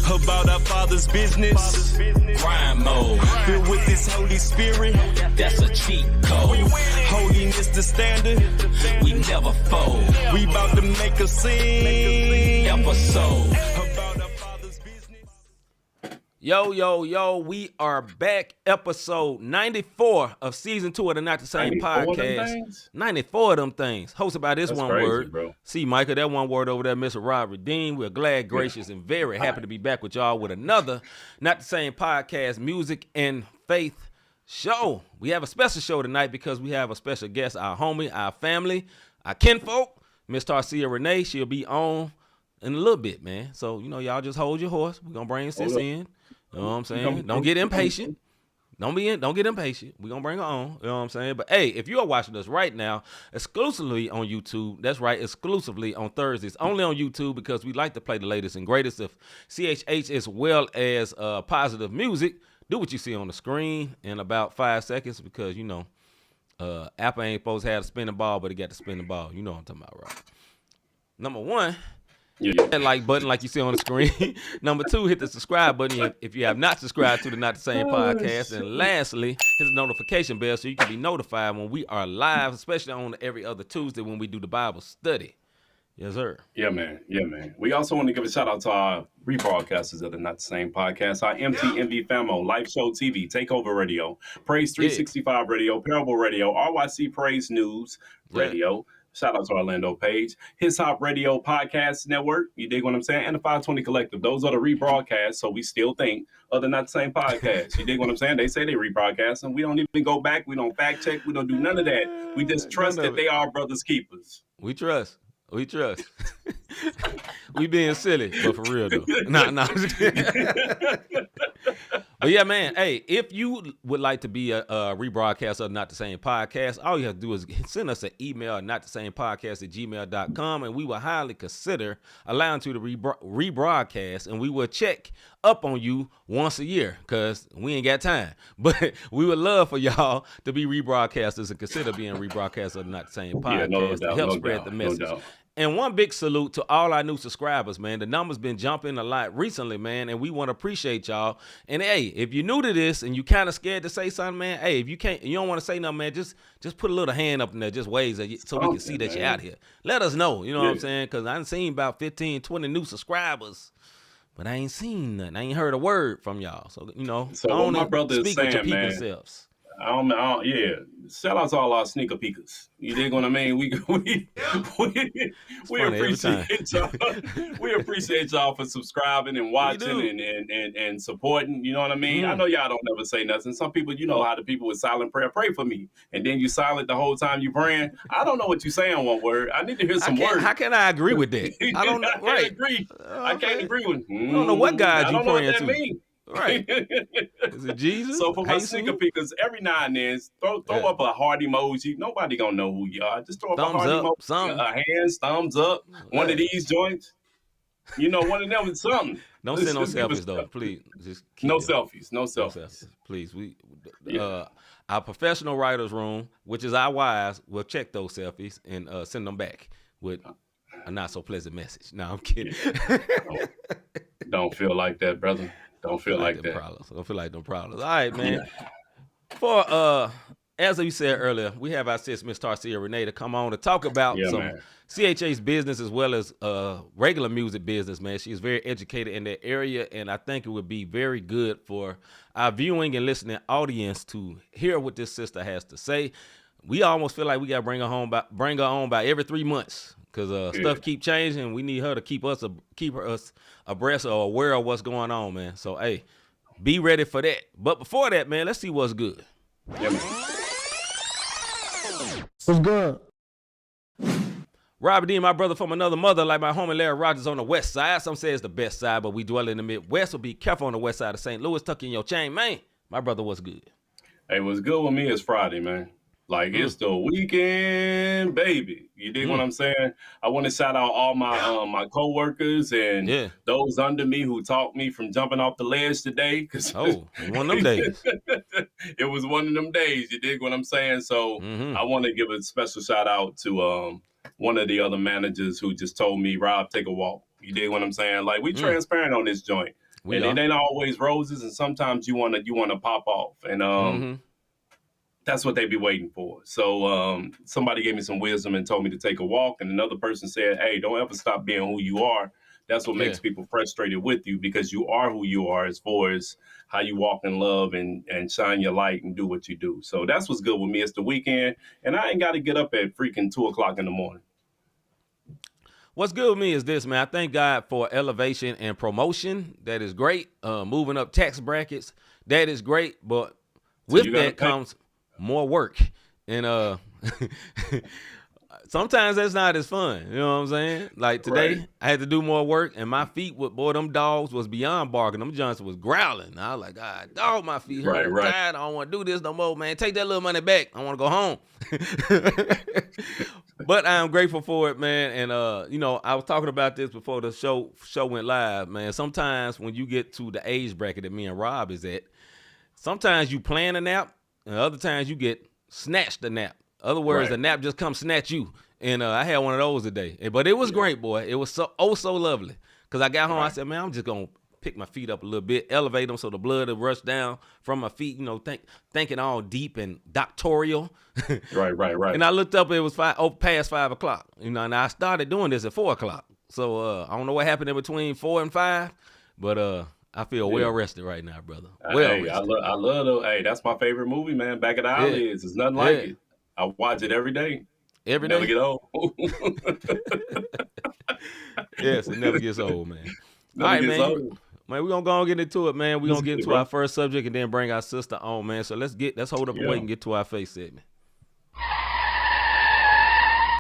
about our Father's business. Grind mode, filled with this Holy Spirit. That's a cheat code. Holiness the standard. We never fold. We about to make a scene. Episode. About our Father's business. Yo, we are back. Episode 94 of season 2 of the Not the Same podcast. 94 of them things. Hosted by this one crazy, word. Bro. C-Micah, that one word over there, Mr. Rob Redeem. We're glad, gracious, and very happy to be back with y'all with another Not the Same podcast, music and faith show. We have a special show tonight because we have a special guest, our homie, our family, our kinfolk, Miss Tarcea Renee. She'll be on in a little bit, man. So, y'all just hold your horse. We're going to bring sis in. You know what I'm saying? Don't get impatient. Don't get impatient. We're going to bring her on. You know what I'm saying? But, hey, if you are watching us right now, exclusively on YouTube, that's right, exclusively on Thursdays, only on YouTube because we like to play the latest and greatest of CHH as well as positive music. Do what you see on the screen in about 5 seconds because, Apple ain't supposed to have a spinning ball, but it got the spinning ball. You know what I'm talking about, right? Number one, hit that like button like you see on the screen. Number 2, hit the subscribe button if you have not subscribed to the Not the Same podcast. And lastly, hit the notification bell so you can be notified when we are live, especially on every other Tuesday when we do the Bible study. Yes, sir. Yeah, man. We also want to give a shout out to our rebroadcasters of the Not the Same podcast, our MTMV Famo, Live Show TV, Takeover Radio, Praise 365 Radio, Parable Radio, RYC Praise News Radio. Shout out to Orlando Page, His Hop Radio Podcast Network. You dig what I'm saying? And the 520 Collective. Those are the rebroadcasts, so we still think of the Not the Same podcast. You dig what I'm saying? They say they rebroadcast, and we don't even go back. We don't fact check. We don't do none of that. We just trust that they are brothers keepers. We trust. We being silly, but for real though. Nah. But yeah, man. Hey, if you would like to be a rebroadcaster of Not the Same podcast, all you have to do is send us an email at notthesamepodcast@gmail.com, and we will highly consider allowing you to rebroadcast, and we will check up on you once a year because we ain't got time. But we would love for y'all to be rebroadcasters and consider being rebroadcasters of Not the Same podcast to help spread the message. And one big salute to all our new subscribers, man. The number's been jumping a lot recently, man, and we want to appreciate y'all. And hey, if you're new to this and you kind of scared to say something, man, hey, if you don't want to say nothing, man, just put a little hand up in there, just waves so we can see that you're out here. Let us know, you know what I'm saying? Because I done seen about 15, 20 new subscribers, but I ain't seen nothing. I ain't heard a word from y'all. So, So what my brother is saying, man, themselves. Shout out to all our sneaker peekers. You dig what I mean? We appreciate y'all. We appreciate y'all for subscribing and watching and supporting. You know what I mean? I know y'all don't never say nothing. Some people, how the people with silent prayer pray for me, and then you silent the whole time you praying. I don't know what you saying one word. I need to hear some words. How can I agree with that? I don't know. I agree. I can't agree with. I don't know what God you praying to. Mean. Right. Is it Jesus? So for my sneaker pickers, every now and then, throw up a heart emoji. Nobody gonna know who you are. Just throw up a heart emoji. A hands, thumbs up. One of these joints. One of them is something. Don't send no selfies though, please. Just keep no selfies. Please, our professional writers room, which is our wives, will check those selfies and send them back with a not so pleasant message. No, I'm kidding. Don't feel like that, brother. Don't feel like that. Don't feel like no problems. All right, man. For as we said earlier, we have our sis, Miss Tarcea Renee, to come on to talk about some CHH business as well as regular music business, man. She's very educated in that area, and I think it would be very good for our viewing and listening audience to hear what this sister has to say. We almost feel like we got to bring her on by every 3 months. Because stuff keep changing. We need her to keep us abreast or aware of what's going on, man. So, hey, be ready for that. But before that, man, let's see what's good. Yeah, man. What's good? Robert D, my brother from another mother, like my homie Larry Rogers on the west side. Some say it's the best side, but we dwell in the Midwest. So be careful on the west side of St. Louis. Tuck in your chain, man. My brother, what's good? Hey, what's good with me is Friday, man. Like, it's the weekend, baby. You dig what I'm saying? I want to shout out all my my coworkers and those under me who talked me from jumping off the ledge today. One of them days. It was one of them days. You dig what I'm saying? So I want to give a special shout out to one of the other managers who just told me, Rob, take a walk. You dig what I'm saying? Like, we transparent on this joint. And it ain't always roses, and sometimes you wanna pop off. And that's what they be waiting for. So somebody gave me some wisdom and told me to take a walk, and another person said, hey, don't ever stop being who you are. That's what makes people frustrated with you, because you are who you are as far as how you walk in love and shine your light and do what you do. So that's what's good with me. It's the weekend, and I ain't got to get up at freaking 2:00 in the morning. What's good with me is this, man. I thank God for elevation and promotion. That is great. Moving up tax brackets, that is great. But with that comes more work. And sometimes that's not as fun. You know what I'm saying? Like today, I had to do more work, and my feet, them dogs was beyond barking. Them Johnson was growling. I was like, God, dog, my feet hurt. God, I don't want to do this no more, man. Take that little money back. I want to go home. But I am grateful for it, man. And I was talking about this before the show went live, man. Sometimes when you get to the age bracket that me and Rob is at, sometimes you plan a nap, and other times you get snatched a nap. Other words, the nap just comes snatch you. And I had one of those today. But it was great, boy. It was so lovely. Because I got home, I said, man, I'm just going to pick my feet up a little bit, elevate them so the blood will rush down from my feet, thinking all deep and doctorial. Right. And I looked up, it was past 5 o'clock. And I started doing this at 4 o'clock. So I don't know what happened in between 4 and 5, but I feel well rested right now, brother. Hey, I love those. Hey, that's my favorite movie, man. Back of the Eyelids. It's nothing like it. I watch it every day. Every day. Never get old. Yes, it never gets old, man. All right, man. Man, we're going to go and get into it, man. We're going to get into our first subject and then bring our sister on, man. So let's hold up and wait and get to our face segment.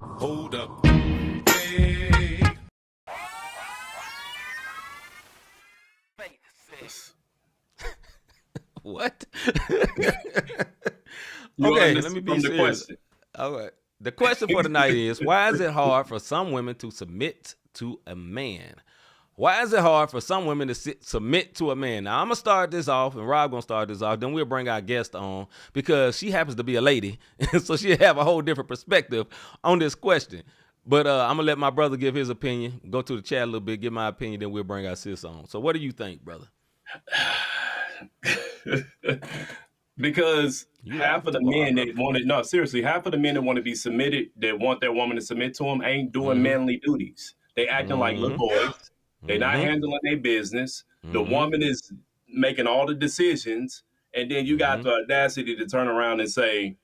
Hold up. Hey. What? Okay, let me be serious. All right. The question for tonight is, why is it hard for some women to submit to a man? Why is it hard for some women to submit to a man? Now, I'm going to start this off, and Rob going to start this off. Then we'll bring our guest on, because she happens to be a lady, so she'll have a whole different perspective on this question. But I'm going to let my brother give his opinion, go to the chat a little bit, give my opinion, then we'll bring our sis on. So what do you think, brother? Because half of the men that half of the men that want to be submitted, that want their woman to submit to them, ain't doing manly duties. They acting like little boys. They're not handling their business. The woman is making all the decisions, and then you got the audacity to turn around and say,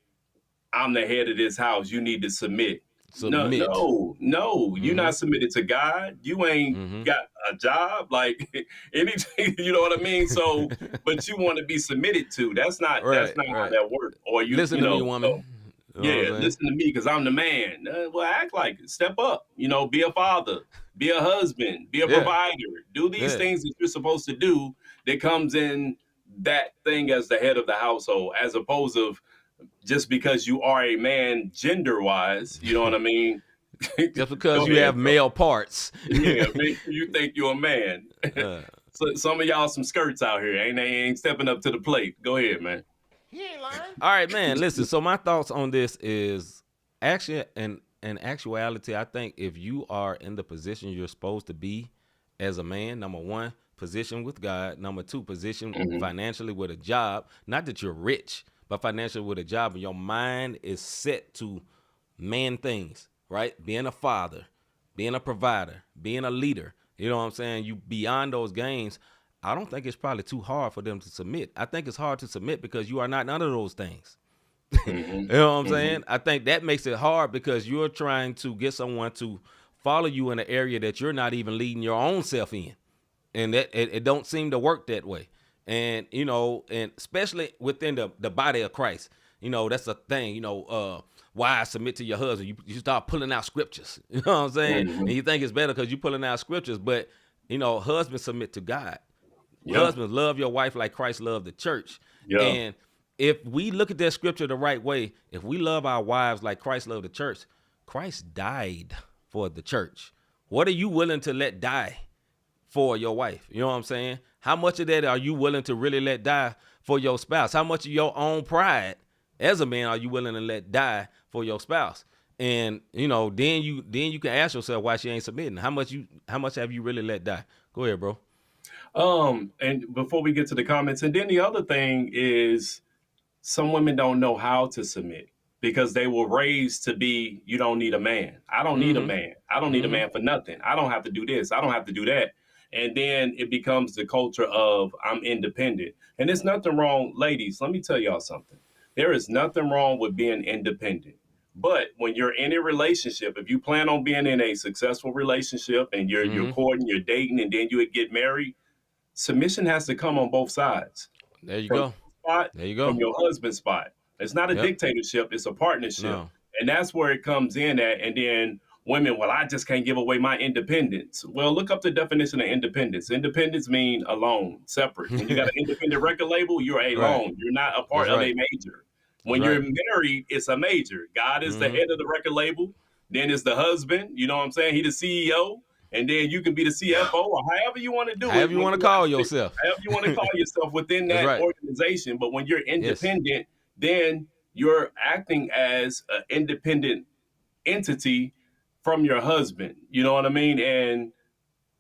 I'm the head of this house. You need to submit. No. You're not submitted to God. You ain't got a job, like anything. You know what I mean? So, but you want to be submitted to. That's not how that works. Or you listen to me, woman. Listen to me because I'm the man. Well, act like it. Step up. Be a father, be a husband, be a provider. Do these things that you're supposed to do. That comes in that thing as the head of the household, as opposed to just because you are a man gender-wise, you know what I mean? Just because you have male parts. You think you're a man. So some of y'all some skirts out here, ain't stepping up to the plate. Go ahead, man. He ain't lying. All right, man. Listen, so my thoughts on this is actually, in actuality, I think if you are in the position you're supposed to be as a man, number one, position with God. Number two, position financially with a job. Not that you're rich, but financially with a job, and your mind is set to man things, right? Being a father, being a provider, being a leader. You know what I'm saying? You beyond those games. I don't think it's probably too hard for them to submit. I think it's hard to submit because you are not none of those things. You know what I'm saying? I think that makes it hard because you're trying to get someone to follow you in an area that you're not even leading your own self in. And that it don't seem to work that way. And, and especially within the body of Christ, that's a thing, why submit to your husband? You start pulling out scriptures, you know what I'm saying? And you think it's better because you're pulling out scriptures, but, husbands submit to God. Husbands, love your wife like Christ loved the church. And if we look at that scripture the right way, if we love our wives like Christ loved the church, Christ died for the church. What are you willing to let die for your wife? You know what I'm saying? How much of that are you willing to really let die for your spouse? How much of your own pride as a man are you willing to let die for your spouse? And, then you can ask yourself why she ain't submitting. How much have you really let die? Go ahead, bro. And before we get to the comments, and then the other thing is some women don't know how to submit because they were raised to be, you don't need a man. I don't need a man. I don't need a man for nothing. I don't have to do this. I don't have to do that. And then it becomes the culture of I'm independent. And there's nothing wrong, ladies. Let me tell y'all something. There is nothing wrong with being independent. But when you're in a relationship, if you plan on being in a successful relationship and you're courting, you're dating, and then you would get married, submission has to come on both sides. There you From go. your spot, There you go. from your husband's spot. It's not a dictatorship, it's a partnership. No. And that's where it comes in at. And then women, well, I just can't give away my independence. Well, look up the definition of independence. Independence means alone, separate. When you got an independent record label, you're alone. You're not a part of a major. When you're married, it's a major. God is the head of the record label. Then it's the husband. You know what I'm saying? He the CEO. And then you can be the CFO or however you want to do it. However you want to call yourself. However you want to call yourself within that organization. But when you're independent, then you're acting as an independent entity from your husband. You know what I mean? And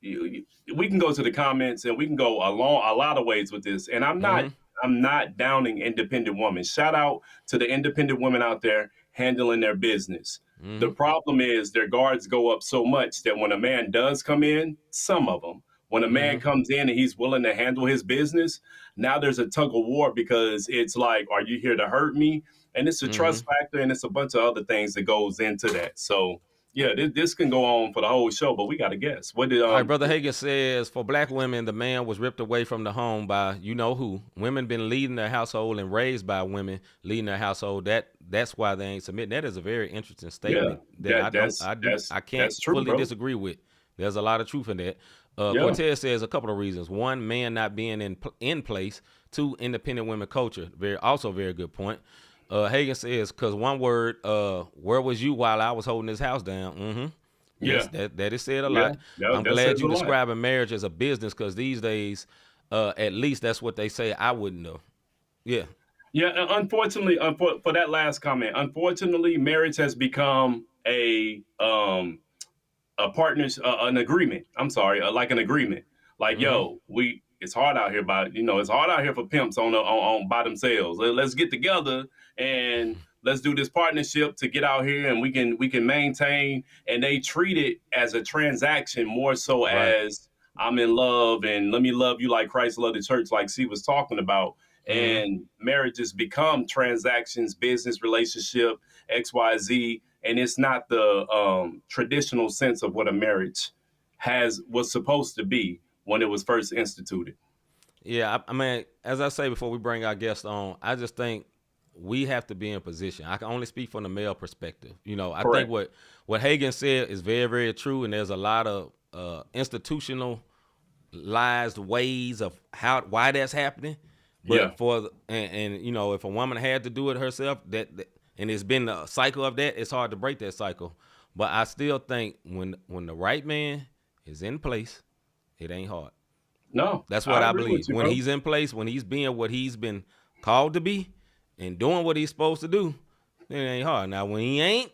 we can go to the comments and we can go along a lot of ways with this. And I'm not downing independent women. Shout out to the independent women out there handling their business. The problem is their guards go up so much that when a man does come in, some of them, when a man comes in and he's willing to handle his business, now there's a tug of war because it's like, are you here to hurt me? And it's a trust factor and it's a bunch of other things that goes into that. So yeah, this can go on for the whole show, but we got to guess. What did All right, Brother Hagen says, for black women, the man was ripped away from the home by you know who. Women been leading their household and raised by women leading their household. That's why they ain't submitting. That is a very interesting statement I can't fully disagree with. There's a lot of truth in that. Cortez says a couple of reasons. One, man not being in place. Two, independent women culture. Very good point. Hagen says, because one word, where was you while I was holding this house down? Yes, that is said a lot. I'm glad you're describing marriage as a business because these days, at least that's what they say. I wouldn't know. Yeah. Yeah, unfortunately, for that last comment, unfortunately, marriage has become a partnership, an agreement. I'm sorry, like an agreement. Like, yo, it's hard out here, it's hard out here for pimps on by themselves. Let's get together and let's do this partnership to get out here and we can maintain. And they treat it as a transaction more so as I'm in love and let me love you like Christ loved the church, like C was talking about. And marriages become transactions, business relationship, XYZ, and it's not the traditional sense of what a marriage was supposed to be when it was first instituted. Yeah, I mean, as I say before we bring our guest on, I just think we have to be in position. I can only speak from the male perspective. I think what Hagen said is very, very true, and there's a lot of institutionalized ways of why that's happening. But if a woman had to do it herself, that and it's been a cycle of that, it's hard to break that cycle. But I still think when the right man is in place, it ain't hard. No, that's what I believe. When he's in place, when he's being what he's been called to be, and doing what he's supposed to do, it ain't hard. Now when he ain't,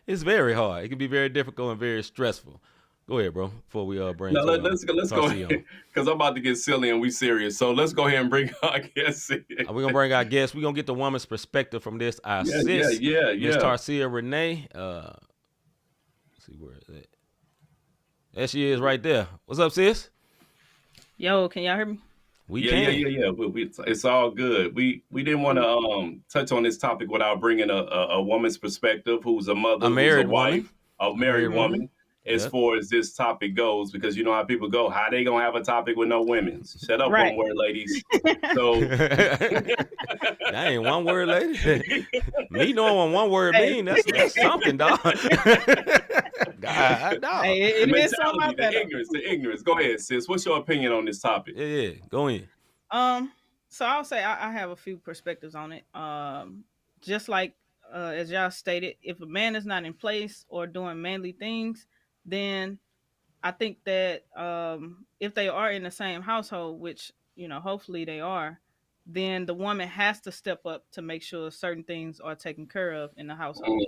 it's very hard. It can be very difficult and very stressful. Go ahead, bro. Before we bring. No, let's go ahead because I'm about to get silly and we serious. So let's go ahead and bring our guests in. We're gonna bring our guests. We're gonna get the woman's perspective from this. Our sis, Miss Tarcea Renee. Let's see where is it. There she is, right there. What's up, sis? Yo, can y'all hear me? Yeah. It's all good. We didn't want to touch on this topic without bringing a woman's perspective, who's a mother, a married wife, woman. a married woman. As far as this topic goes, because you know how people go, how they gonna have a topic with no women? Shut up, one word, ladies. So that ain't one word, lady. Me knowing what one word mean, that's something, dog. God, dog. Hey, it is something out there. The ignorance. Go ahead, sis. What's your opinion on this topic? Yeah, go in. So I'll say I have a few perspectives on it. Just like as y'all stated, if a man is not in place or doing manly things, then I think that if they are in the same household, which, hopefully they are, then the woman has to step up to make sure certain things are taken care of in the household.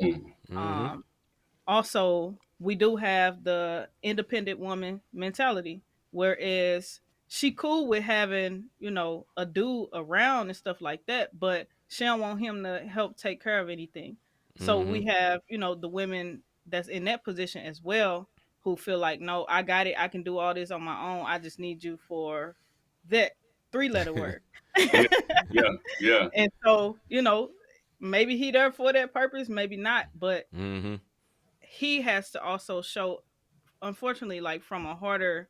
Also, we do have the independent woman mentality, whereas she cool with having, a dude around and stuff like that, but she don't want him to help take care of anything. So Mm-hmm. we have, the women that's in that position as well, who feel like, no, I got it. I can do all this on my own. I just need you for that 3-letter word. Yeah, yeah, yeah. And so, maybe he there for that purpose, maybe not, but Mm-hmm. he has to also show, unfortunately, like from a harder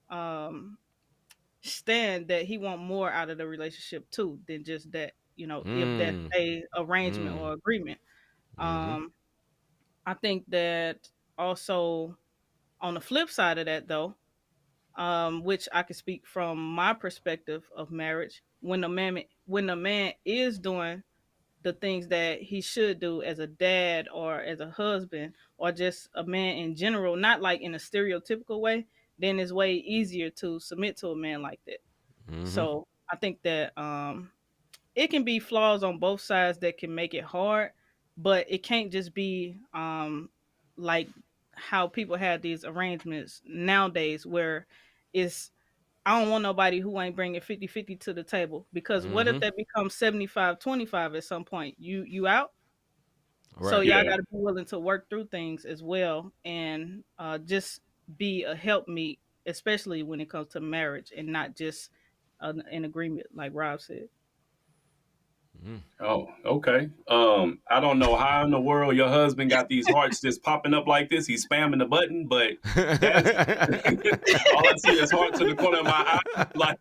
um stand, that he want more out of the relationship too than just that, if that's Mm. a arrangement Mm. or agreement. Mm-hmm. um I think that also, on the flip side of that though, which I can speak from my perspective of marriage, when the man is doing the things that he should do as a dad or as a husband or just a man in general, not like in a stereotypical way, then it's way easier to submit to a man like that. Mm-hmm. So I think that it can be flaws on both sides that can make it hard, but it can't just be like how people have these arrangements nowadays, where it's, I don't want nobody who ain't bringing 50-50 to the table, because what if Mm-hmm. that becomes 75-25 at some point? You out? So Right. y'all Yeah. got to be willing to work through things as well, and just be a helpmeet, especially when it comes to marriage, and not just an agreement, like Rob said. Mm. Oh, okay. I don't know how in the world your husband got these hearts just popping up like this. He's spamming the button, but that's all I see is hearts in the corner of my eye. Like,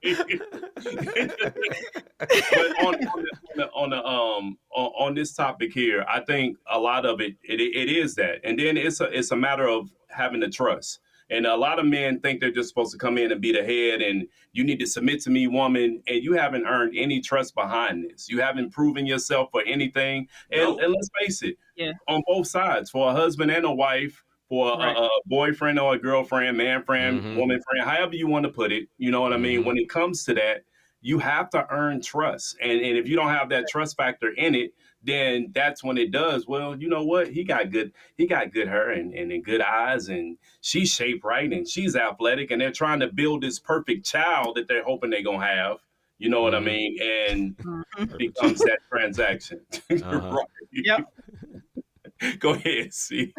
but on this topic here, I think a lot of it is that, and then it's a matter of having the trust. And a lot of men think they're just supposed to come in and be the head, and you need to submit to me, woman. And you haven't earned any trust behind this. You haven't proven yourself for anything. Nope. And let's face it, Yeah. on both sides, for a husband and a wife, for Right. a boyfriend or a girlfriend, man friend, Mm-hmm. woman friend, however you want to put it. You know what I mean? Mm-hmm. When it comes to that, you have to earn trust. And if you don't have that trust factor in it, then that's when it does. Well, you know what? He got good hair and good eyes, and she's shaped right and she's athletic, and they're trying to build this perfect child that they're hoping they're gonna have. You know what I Mm-hmm. mean? And Mhm. Perfect becomes child. that transaction. Uh-huh. Right. Yep. Go ahead, see.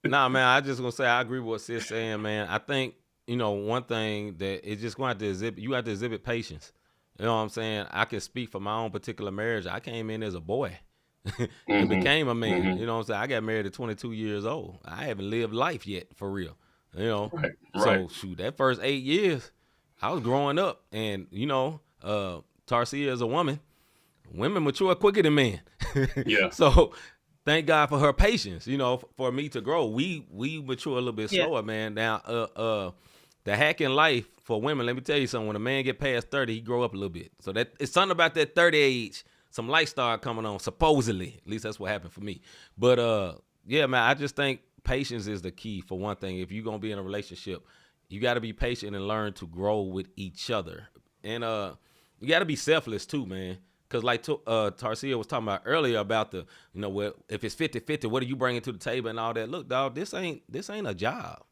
Nah, man, I just gonna say I agree with what Sis saying, man. I think, one thing that it's just going to exhibit, you have to exhibit patience. You know what I'm saying? I can speak for my own particular marriage. I came in as a boy and Hmm. became a man. Hmm. You know what I'm saying? I got married at 22 years old. I haven't lived life yet, for real. You know? Right, right. So, shoot, that first 8 years, I was growing up. And, Tarcea is a woman. Women mature quicker than men. Yeah. So, thank God for her patience, for me to grow. We mature a little bit Yeah. slower, man. Now, the hack in life for women, let me tell you something. When a man get past 30, he grow up a little bit. So that it's something about that 30 age. Some light start coming on, supposedly. At least that's what happened for me. But yeah, man, I just think patience is the key for one thing. If you're gonna be in a relationship, you got to be patient and learn to grow with each other. And you got to be selfless too, man. Because like Tarcea was talking about earlier about the, well, if it's 50-50, what are you bringing to the table and all that? Look, dog, this ain't a job.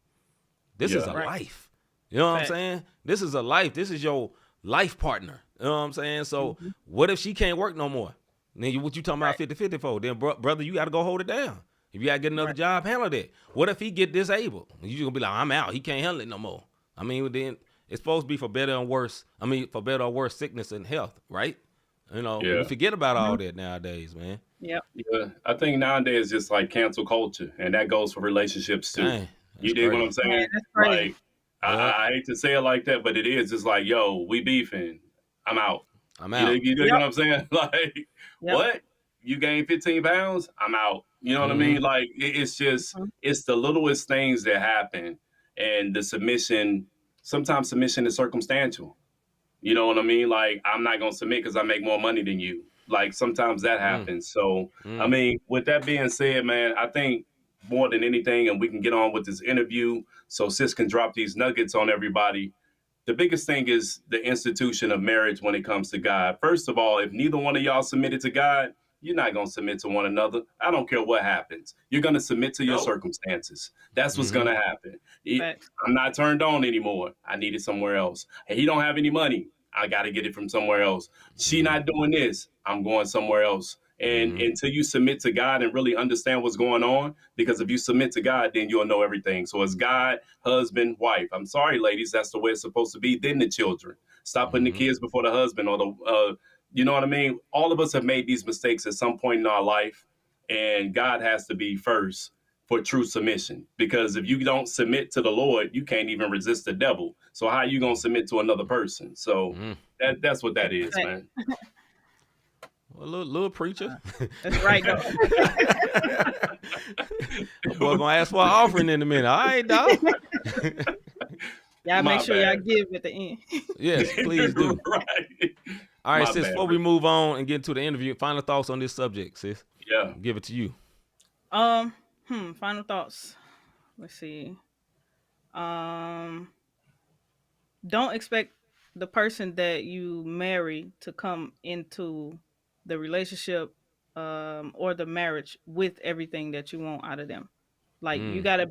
This is Yeah. a Right. life. You know what I'm Fact. saying? This is a life. This is your life partner. You know what I'm saying? So Mhm. what if she can't work no more? Then what you talking about Right. 50-50 for? Then brother, you got to go hold it down. If you got to get another Right. job, handle that. What if he get disabled? You gonna be like, I'm out. He can't handle it no more. I mean, then it's supposed to be for better and worse. I mean, for better or worse sickness and health, right? We Yeah. forget about all Mhm. that nowadays, man. Yep. Yeah. I think nowadays it's just like cancel culture, and that goes for relationships too. Dang, that's You dig what I'm crazy. saying? Man, that's crazy. Like, Yep, I hate to say it like that, but it is just like, yo, we beefing. I'm out. I'm out. You dig Yep. what I'm saying? Like, Yep. what? You gained 15 pounds? I'm out. You know what I Mm-hmm. mean? Like, it's just, Mhm. it's the littlest things that happen. And the submission, sometimes submission is circumstantial. You know what I mean? Like, I'm not going to submit because I make more money than you. Like, sometimes that Mm, happens. So, I mm. mean, with that being said, man, I think more than anything, and we can get on with this interview so Sis can drop these nuggets on everybody. The biggest thing is the institution of marriage when it comes to God. First of all, if neither one of y'all submitted to God, you're not going to submit to one another. I don't care what happens. You're going to submit to your circumstances. That's what's going to happen. I'm not turned on anymore. I need it somewhere else. Hey, he don't have any money. I got to get it from somewhere else. She not doing this. I'm going somewhere else. And until you submit to God and really understand what's going on, because if you submit to God, then you'll know everything. So it's God, husband, wife. I'm sorry, ladies, that's the way it's supposed to be. Then the children. Stop putting the kids before the husband or the, you know what I mean? All of us have made these mistakes at some point in our life, and God has to be first for true submission. Because if you don't submit to the Lord, you can't even resist the devil. So how are you going to submit to another person? So that's what that is, man. Well, little preacher. That's right, though. Boy, gonna ask for an offering in a minute. All right, dog. Y'all make sure y'all give at the end. Yes, please do. Right. All right, sis, before we move on and get into the interview, final thoughts on this subject, sis. Yeah. Give it to you. Final thoughts. Let's see. Don't expect the person that you marry to come into the relationship or the marriage with everything that you want out of them. Like you gotta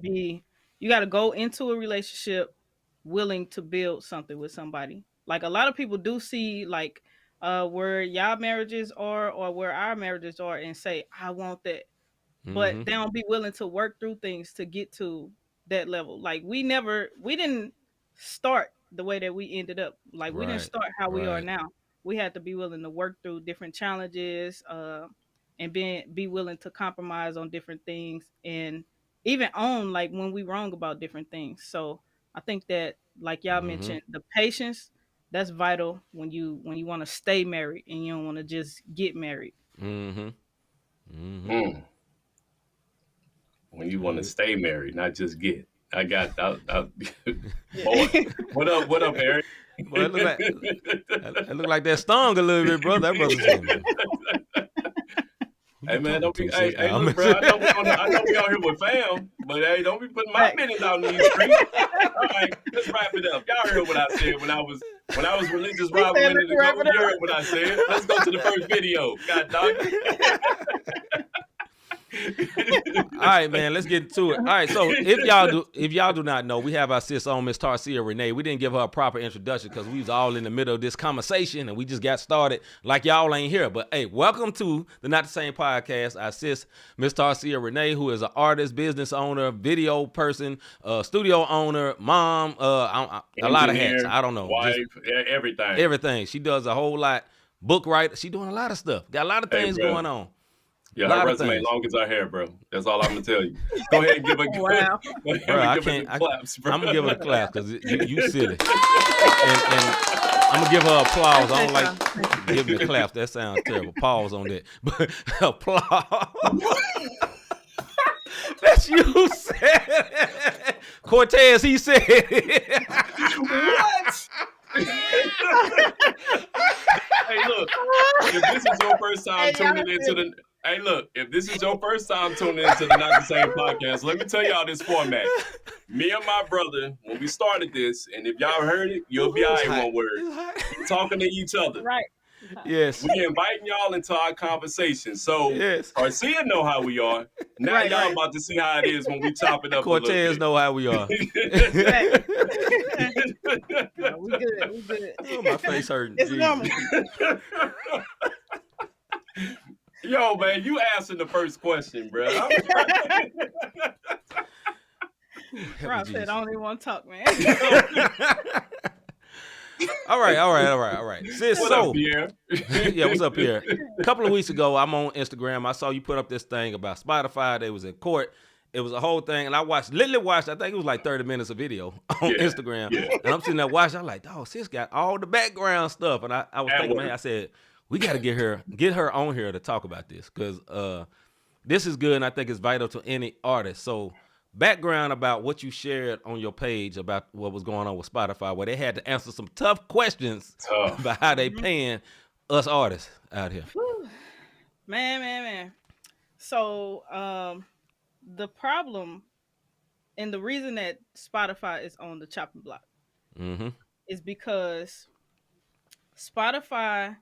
go into a relationship willing to build something with somebody. Like a lot of people do see like where y'all marriages are or where our marriages are and say, I want that. But they don't be willing to work through things to get to that level. Like we didn't start the way that we ended up. Like we didn't start how we are now. We had to be willing to work through different challenges and be willing to compromise on different things and even own like when we wrong about different things. So I think that like y'all mentioned, the patience, that's vital when you want to stay married and you don't want to just get married. When you want to stay married, not just get. I got boy. What up, Eric? Boy, it look like that stung a little bit, bro. That brother's saying. Hey man, don't be. Hey, look, bro. I know we out here with fam, but hey, don't be putting my minutes out in these streets. All right, let's wrap it up. Y'all heard what I said when I was religious robbing into the go. You heard what I said. Let's go to the first video. God dog. All right, man, let's get to it. All right, so if y'all do not know, we have our sis on, Miss Tarcea Renee. We didn't give her a proper introduction because we was all in the middle of this conversation and we just got started like y'all ain't here. But hey, welcome to the Not the Same podcast. Our sis, Miss Tarcea Renee, who is an artist, business owner, video person, studio owner, mom, a lot of hats. I don't know, wife, everything. Everything. She does a whole lot. Book writer. She doing a lot of stuff. Got a lot of things going on. Yeah, her resume long as her hair, bro. That's all I'm gonna tell you. Go ahead and give her. Wow. Claps, bro. I'm gonna give her the claps because you silly. and I'm gonna give her applause. I don't like giving the claps. That sounds terrible. Pause on that. But applause. That's you said. Cortez, he said. What? Hey, look. If this is your first time tuning into the. Hey, look, if this is your first time tuning into the Not the Same podcast, let me tell y'all this format. Me and my brother, when we started this, and if y'all heard it, you'll be all right, one word. We're talking to each other. Right. Yes. We inviting y'all into our conversation. So, Tarcea know how we are. Now y'all about to see how it is when we chop it up Cortez know how we are. We good. Oh, my face hurting. It's normal. Yo, man, you answered the first question, bro. Rob said, I don't even want to talk, man. All right. Sis, what's up, Pierre? Yeah, what's up, Pierre? A couple of weeks ago, I'm on Instagram. I saw you put up this thing about Spotify. They was in court. It was a whole thing, and I literally watched, I think it was like 30 minutes of video on Instagram. Yeah. And I'm sitting there watching. I'm like, oh, sis got all the background stuff. And I was thinking, man, I said, we got to get her on here to talk about this because this is good, and I think it's vital to any artist. So background about what you shared on your page about what was going on with Spotify, where they had to answer some tough questions about how they paying us artists out here. Man. So the problem and the reason that Spotify is on the chopping block is because Spotify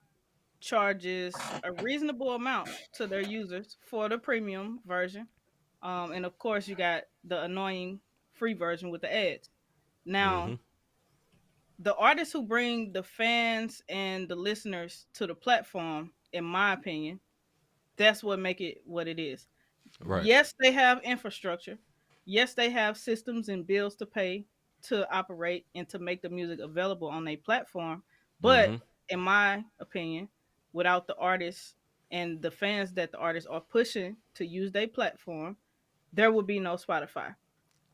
charges a reasonable amount to their users for the premium version. And of course, you got the annoying free version with the ads. Mm-hmm. Now, the artists who bring the fans and the listeners to the platform, in my opinion, that's what make it what it is. Right. Yes, they have infrastructure. Yes, they have systems and bills to pay to operate and to make the music available on their platform. Mm-hmm. But in my opinion, without the artists and the fans that the artists are pushing to use their platform, there would be no Spotify.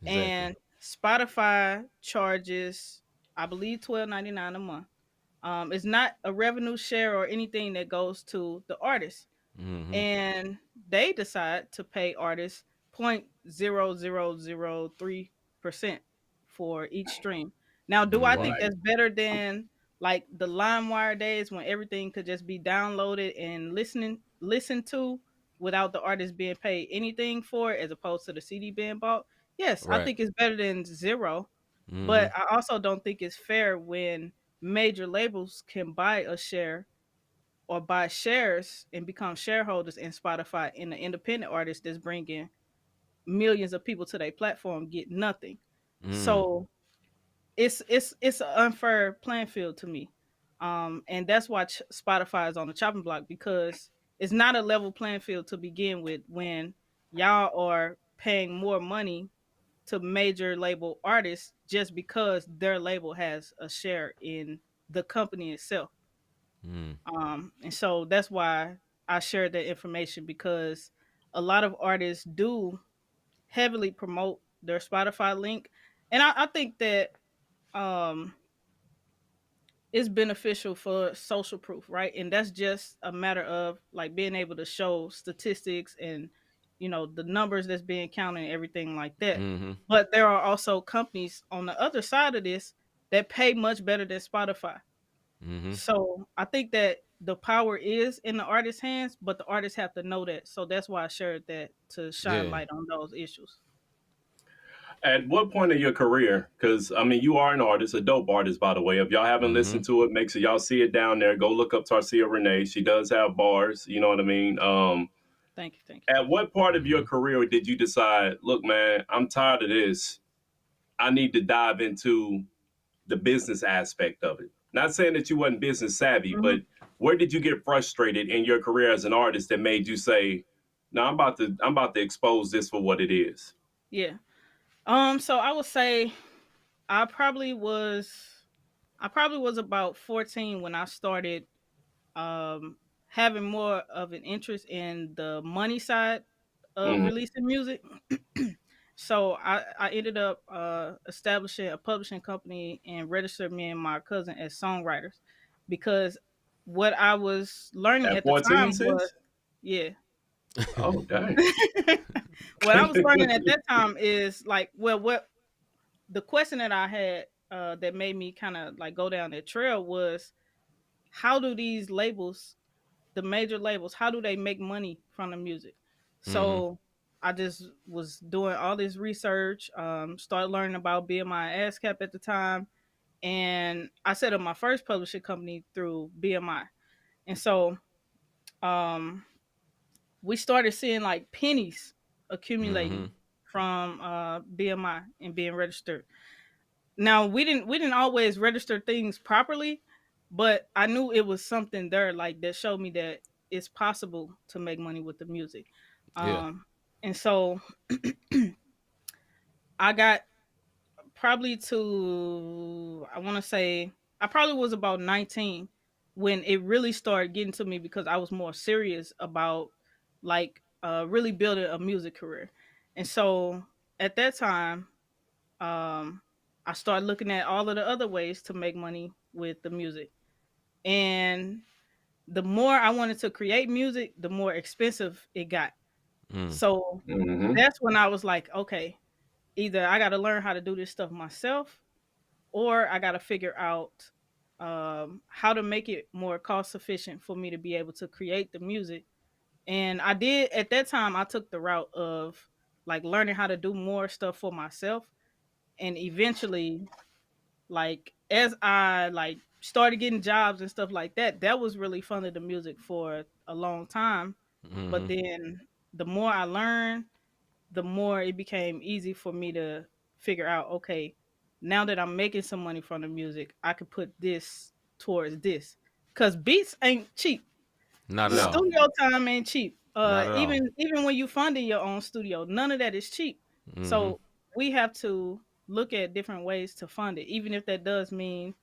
Exactly. And Spotify charges, I believe, $12.99 a month. It's not a revenue share or anything that goes to the artist, Mm-hmm. and they decide to pay artists 0.0003% for each stream. Now, do I Mm-hmm. think Right. that's better than like the LimeWire days when everything could just be downloaded and listened to without the artist being paid anything for it, as opposed to the CD being bought? Yes, I Right. think it's better than zero, Mm-hmm. but I also don't think it's fair when major labels can buy a share or buy shares and become shareholders in Spotify, and the independent artist that's bringing millions of people to their platform get nothing. Mm. So it's an unfair playing field to me, and that's why Spotify is on the chopping block, because it's not a level playing field to begin with when y'all are paying more money to major label artists just because their label has a share in the company itself. Mm. And so that's why I shared that information, because a lot of artists do heavily promote their Spotify link. And I think that um, it's beneficial for social proof, right? And that's just a matter of like being able to show statistics and, the numbers that's being counted and everything like that. Mm-hmm. But there are also companies on the other side of this that pay much better than Spotify. Mm-hmm. So I think that the power is in the artist's hands, but the artists have to know that. So that's why I shared that, to shine Yeah. light on those issues. At what point of your career? Because I mean, you are an artist, a dope artist, by the way. If y'all haven't Mm-hmm. listened to it, make sure y'all see it down there. Go look up Tarcea Renee. She does have bars. You know what I mean? Thank you, thank At what part of Mm-hmm. your career did you decide, look, man, I'm tired of this. I need to dive into the business aspect of it. Not saying that you wasn't business savvy, you. but where did you get frustrated in your career as an artist that made you say, "No, I'm about to expose this for what it is." Yeah. So I would say I probably was I probably was about 14 when I started um having more of an interest in the money side of Hmm. releasing music. So I ended up establishing a publishing company and registered me and my cousin as songwriters, because what I was learning At at the 14, time was, sis? yeah. Oh, dang. What I was learning at that time is like, well, what the question that I had that made me kind of like go down that trail was, how do these labels, the major labels, how do they make money from the music? Mm-hmm. So I just was doing all this research, started learning about BMI and ASCAP at the time, and I set up my first publishing company through BMI. And so um, we started seeing like pennies Mm-hmm. accumulating from BMI and being registered. Now we didn't always register things properly, but I knew it was something there like that showed me that it's possible to make money with the music. Yeah. Um and so I got probably to, I want to say, I probably was about 19 when it really started getting to me, because I was more serious about like really building a music career. And so at that time, um, I started looking at all of the other ways to make money with the music. And the more I wanted to create music, the more expensive it got. Mm. So Hmm. that's when I was like, okay, either I got to learn how to do this stuff myself, or I got to figure out how to make it more cost efficient for me to be able to create the music. And I did at that time, I took the route of like learning how to do more stuff for myself. And eventually, like as I like started getting jobs and stuff like that, that was really funded the music for a long time. But Mm-hmm. then the more I learned, the more it became easy for me to figure out, okay, now that I'm making some money from the music, I could put this towards this. Cause beats ain't cheap. Not at all. No. Studio time ain't cheap. Not at all. Even when you funding your own studio, none of that is cheap. Mm-hmm. So we have to look at different ways to fund it, even if that does mean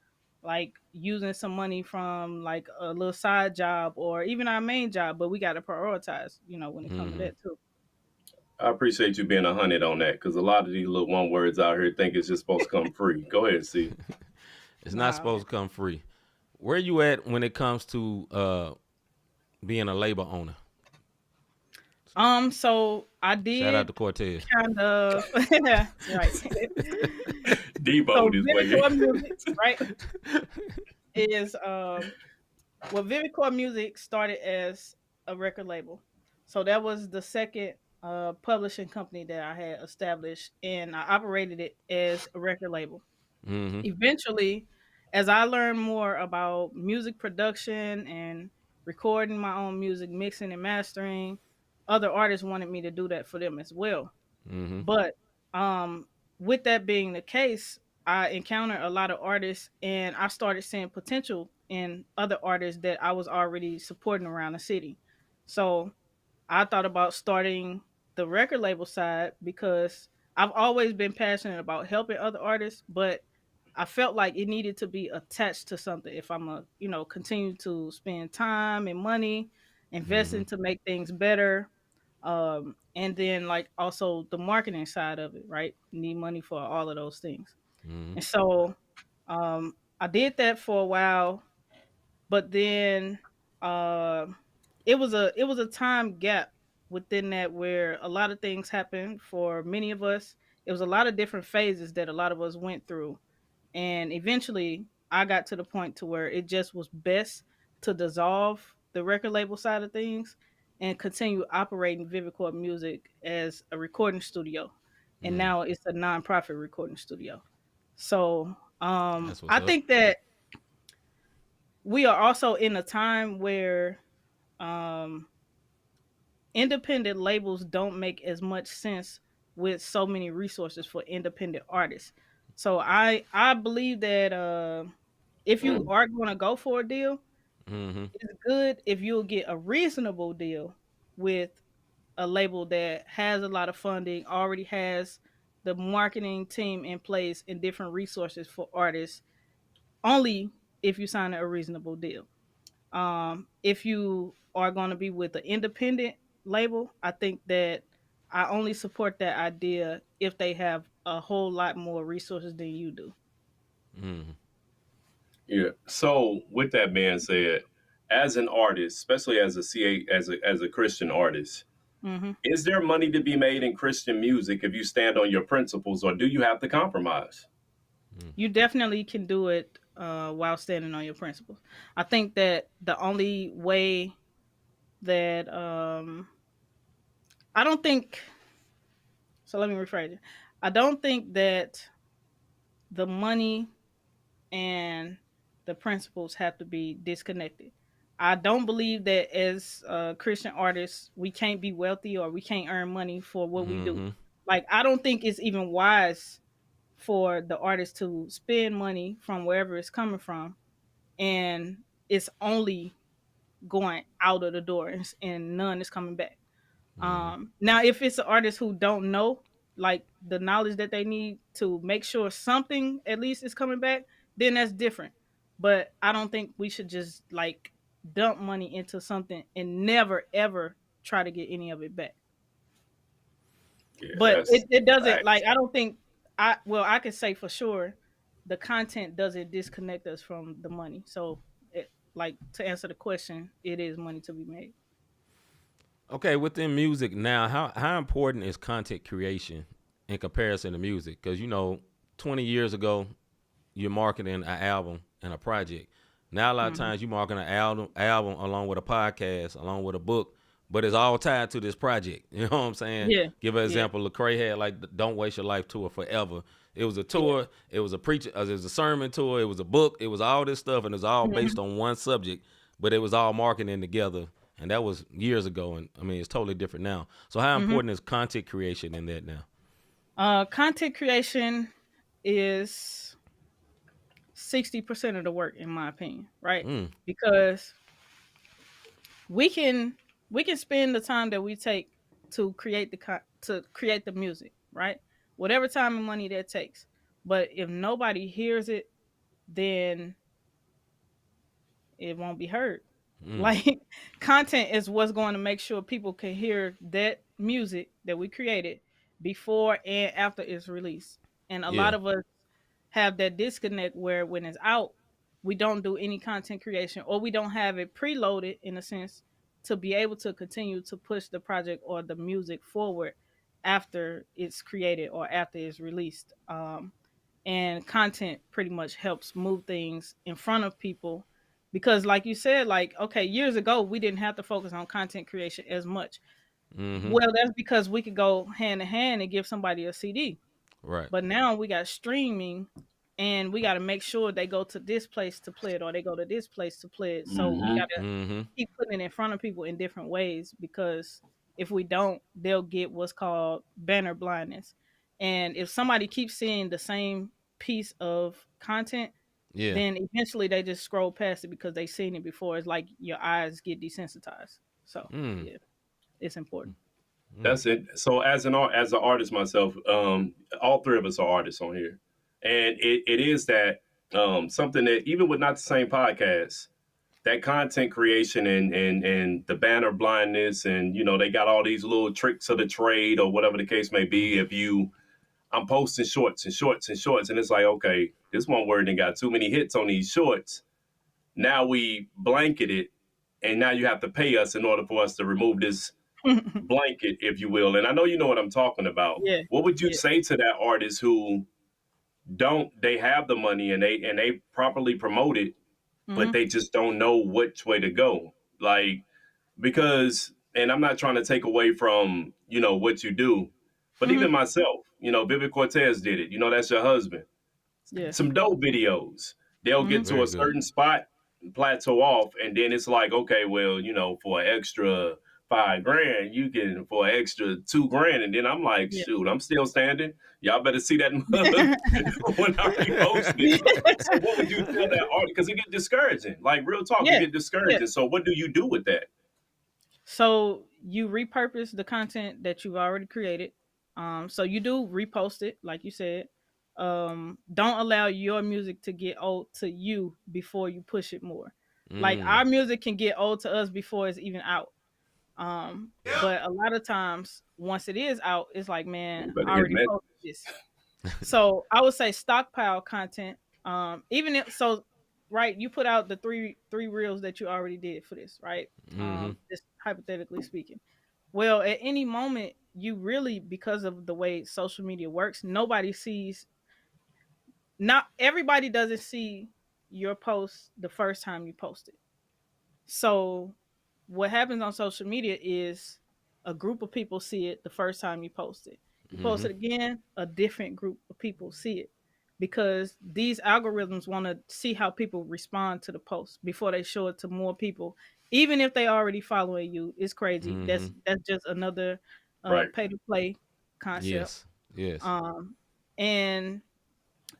like using some money from like a little side job or even our main job. But we got to prioritize, when it comes to Mm-hmm. that too. I appreciate you being 100 on that because a lot of these little one words out here think it's just supposed to come free. Go ahead, see. It's not Nah. supposed to come free. Where you at when it comes to being a labor owner? So I Shout out did to Cortez. kind of right. So Debo this Vivid way. Core Music, right, is well, Vivid Core Music started as a record label. So that was the second publishing company that I had established, and I operated it as a record label. Mm-hmm. Eventually, as I learned more about music production and recording my own music, mixing and mastering, other artists wanted me to do that for them as well. Mm-hmm. But um, with that being the case, I encountered a lot of artists and I started seeing potential in other artists that I was already supporting around the city. So I thought about starting the record label side because I've always been passionate about helping other artists, but I felt like it needed to be attached to something if I'm a, continue to spend time and money Mm-hmm. investing to make things better. And then like also the marketing side of it, right? Need money for all of those things. Mm-hmm. And so I did that for a while, but then uh, it was a time gap within that where a lot of things happened for many of us. It was a lot of different phases that a lot of us went through, and eventually I got to the point to where it just was best to dissolve the record label side of things and continue operating Vivid Chord Music as a recording studio, and Mm-hmm. now it's a nonprofit recording studio. So That's what's I up. think that we are also in a time where um, independent labels don't make as much sense with so many resources for independent artists. So I believe that if you are going to go for a deal, Mm-hmm. it's good if you'll get a reasonable deal with a label that has a lot of funding, already has the marketing team in place and different resources for artists. Only if you sign a reasonable deal. If you are going to be with an independent label, I think that I only support that idea if they have a whole lot more resources than you do. Mm-hmm. Yeah. So with that being said, as an artist, especially as a as a Christian artist, Hmm. is there money to be made in Christian music if you stand on your principles, or do you have to compromise? You definitely can do it while standing on your principles. I think that the only way that I don't think so. Let me rephrase it. I don't think that the money and the principles have to be disconnected. I don't believe that as Christian artists we can't be wealthy or we can't earn money for what we do. Mm-hmm. Like I don't think it's even wise for the artist to spend money from wherever it's coming from and it's only going out of the door and none is coming back. Mm-hmm. Now, if it's an artist who don't know, like the knowledge that they need to make sure something at least is coming back, then that's different. But I don't think we should just like dump money into something and never ever try to get any of it back. Yeah, But that's it doesn't facts. like I don't think I can say for sure the content doesn't disconnect us from the money. So like to answer the question, it is money to be made. Okay, within music now, how important is content creation in comparison to music? Because 20 years ago, you're marketing an album and a project. Now a lot of Hmm. times you marketing an album along with a podcast, along with a book but it's all tied to this project. You know what I'm saying? Yeah. Give an Yeah. example. Lecrae had like the Don't Waste Your Life tour forever. It was a tour. It was a preacher. It was a sermon tour. It was a book. It was all this stuff, and it was all based on one subject. But it was all marketing together, and that was years ago. And I mean, it's totally different now. So how important is content creation in that now? Content creation is 60% of the work, in my opinion, right? Because we can spend the time that we take to create the music, right? Whatever time and money that takes. But if nobody hears it, then it won't be heard. Like content is what's going to make sure people can hear that music that we created before and after it's released. And a lot Yeah. of us have that disconnect where when it's out, we don't do any content creation or we don't have it preloaded in a sense to be able to continue to push the project or the music forward after it's created or after it's released. And content pretty much helps move things in front of people because like you said, like, okay, years ago we didn't have to focus on content creation as much. Well, that's because we could go hand in hand and give somebody a CD. Right. But now we got streaming and we got to make sure they go to this place to play it or they go to this place to play it. So we got to keep putting it in front of people in different ways because if we don't, they'll get what's called banner blindness. And if somebody keeps seeing the same piece of content, Yeah. then eventually they just scroll past it because they've seen it before. It's like your eyes get desensitized. So yeah, it's important. That's it. So as an artist myself, all three of us are artists on here, and it is that something that even with not the same podcast, that content creation and the banner blindness, and they got all these little tricks of the trade or whatever the case may be. I'm posting shorts and shorts and shorts, and it's like, okay, this one word and got too many hits on these shorts. Now we blanket it, and now you have to pay us in order for us to remove this blanket, if you will. And I know you know what I'm talking about. Yeah. What would you Yeah. say to that artist who they have the money and they properly promote it, but they just don't know which way to go? Like, because, and I'm not trying to take away from, what you do, but even myself, Vivid Cortez did it. That's your husband. Yeah. Some dope videos. They'll get to Very a good. certain spot, plateau off, and then it's like, okay, well, for an extra $5,000, you can for an extra $2,000, and then I'm like, Yeah. shoot, I'm still standing. Y'all better see that when I repost it. So what would you tell that artist? Because it get discouraging. Like real talk, Yeah. it get discouraging. Yeah. So what do you do with that? So you repurpose the content that you've already created. So you do repost it, like you said. Don't allow your music to get old to you before you push it more. Like our music can get old to us before it's even out. But a lot of times once it is out, it's like, man, You better I hit already me. posted this. So I would say stockpile content. Even if so, right, you put out the three reels that you already did for this, right? Just hypothetically speaking. Well, at any moment, you really, because of the way social media works, not everybody doesn't see your post the first time you post it. So what happens on social media is a group of people see it the first time you post it. You post it again, a different group of people see it because these algorithms want to see how people respond to the post before they show it to more people. Even if they already following you, it's crazy. That's just another Right. pay to play concept. Yes. Yes. And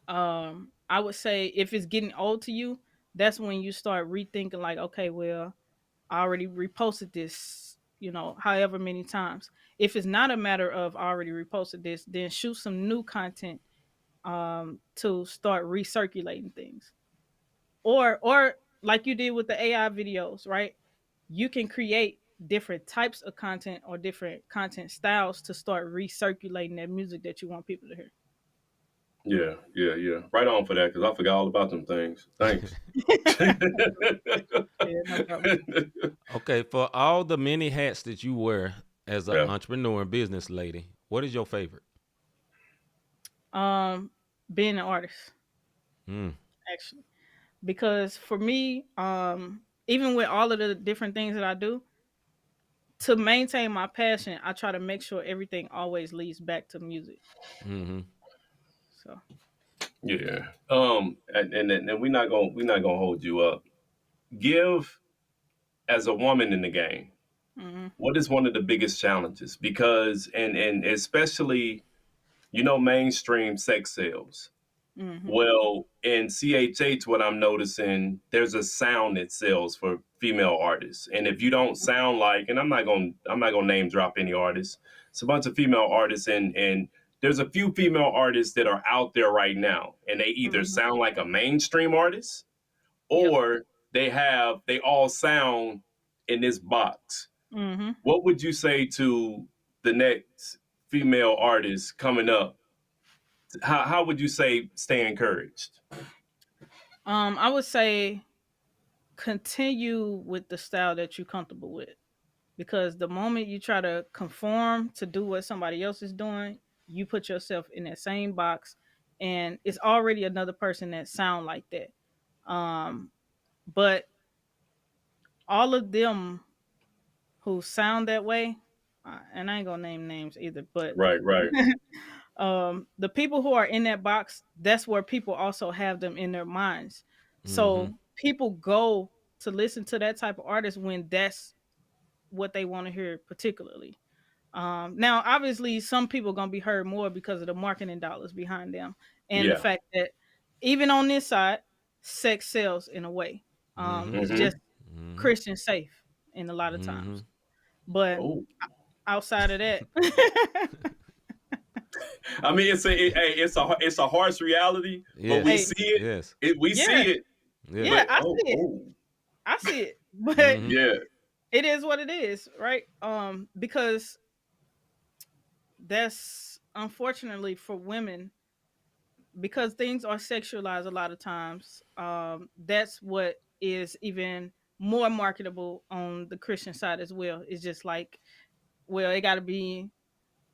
I would say if it's getting old to you, that's when you start rethinking like, okay, well, I already reposted this, however many times. If it's not a matter of I already reposted this, then shoot some new content to start recirculating things. Or like you did with the AI videos, right? You can create different types of content or different content styles to start recirculating that music that you want people to hear. Yeah. Right on for that, because I forgot all about them things. Thanks. Yeah, no problem. Okay, for all the many hats that you wear as an Yeah. entrepreneur and business lady, what is your favorite? Being an artist, actually, because for me, even with all of the different things that I do, to maintain my passion, I try to make sure everything always leads back to music. Mm-hmm. So Yeah. And we're not gonna hold you up. Give as a woman in the game. mhm, What is one of the biggest challenges? Because and especially mainstream sex sales. mhm, Well, in CHH, what I'm noticing, there's a sound that sells for female artists, and if you don't sound like, and I'm not gonna name drop any artists, it's a bunch of female artists, and there's a few female artists that are out there right now, and they either mhm. sound like a mainstream artist Yep. or they all sound in this box. Mhm. What would you say to the next female artist coming up? How would you say stay encouraged? I would say continue with the style that you're comfortable with, because the moment you try to conform to do what somebody else is doing, you put yourself in that same box, and it's already another person that sound like that. Um, but all of them who sound that way, and I ain't gonna name names either, but Right, right. the people who are in that box, that's where people also have them in their minds. Mm-hmm. So people go to listen to that type of artist when that's what they want to hear particularly. Now obviously some people are going to be heard more because of the marketing dollars behind them, and the Yeah. fact that even on this side, sex sells in a way. Mm-hmm. It's Hmm. just Mm-hmm. Christian safe in a lot of Mm-hmm. times, but Oh, outside of that, I mean, it's a harsh reality, but Yes. we hey, see it. Yes. We see yeah, it. Yes. yeah, But I oh, see it. oh, I see it, but Mm-hmm. yeah, it is what it is, right? Because that's unfortunately for women, because things are sexualized a lot of times. That's what is even more marketable on the Christian side as well. It's just like, well, it got to be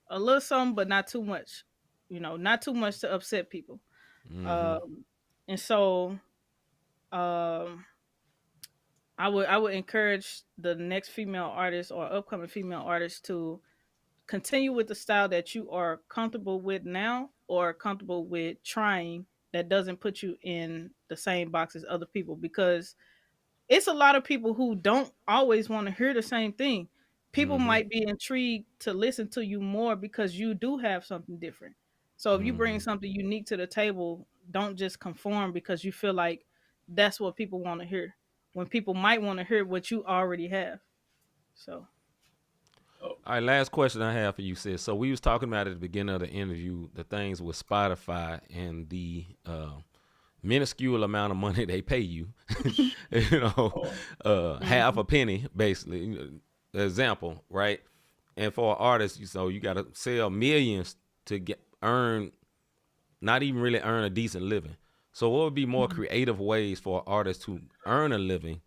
a little something, but not too much. Not too much to upset people. Mm-hmm. Um, and so, um, I would encourage the next female artist or upcoming female artist to continue with the style that you are comfortable with now or comfortable with trying, that doesn't put you in the same box as other people, because it's a lot of people who don't always want to hear the same thing. People Mm-hmm. might be intrigued to listen to you more because you do have something different. So if you bring Mm-hmm. something unique to the table, don't just conform because you feel like that's what people want to hear, when people might want to hear what you already have. So oh, All right, last question I have for you, sis. So we was talking about at the beginning of the interview the things with Spotify and the minuscule amount of money they pay you. you know, oh. half mhm, a penny basically. Example, right? And for an artist, you got to sell millions to earn, not even really earn a decent living. So what would be more mhm. creative ways for an artist to earn a living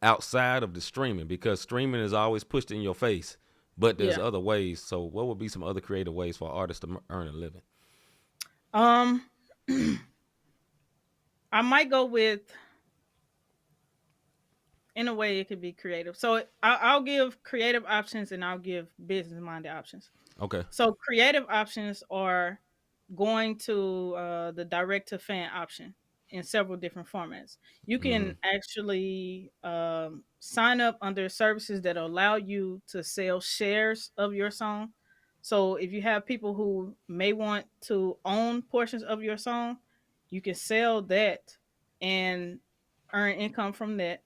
outside of the streaming? Because streaming is always pushed in your face, but there's Yeah. other ways. So what would be some other creative ways for artists to earn a living? Um, I might go with, in a way, it could be creative. So I'll give creative options and I'll give business minded options. Okay. So creative options are going to the direct to fan option in several different formats. You Mm-hmm. can actually sign up under services that allow you to sell shares of your song. So if you have people who may want to own portions of your song, you can sell that and earn income from that.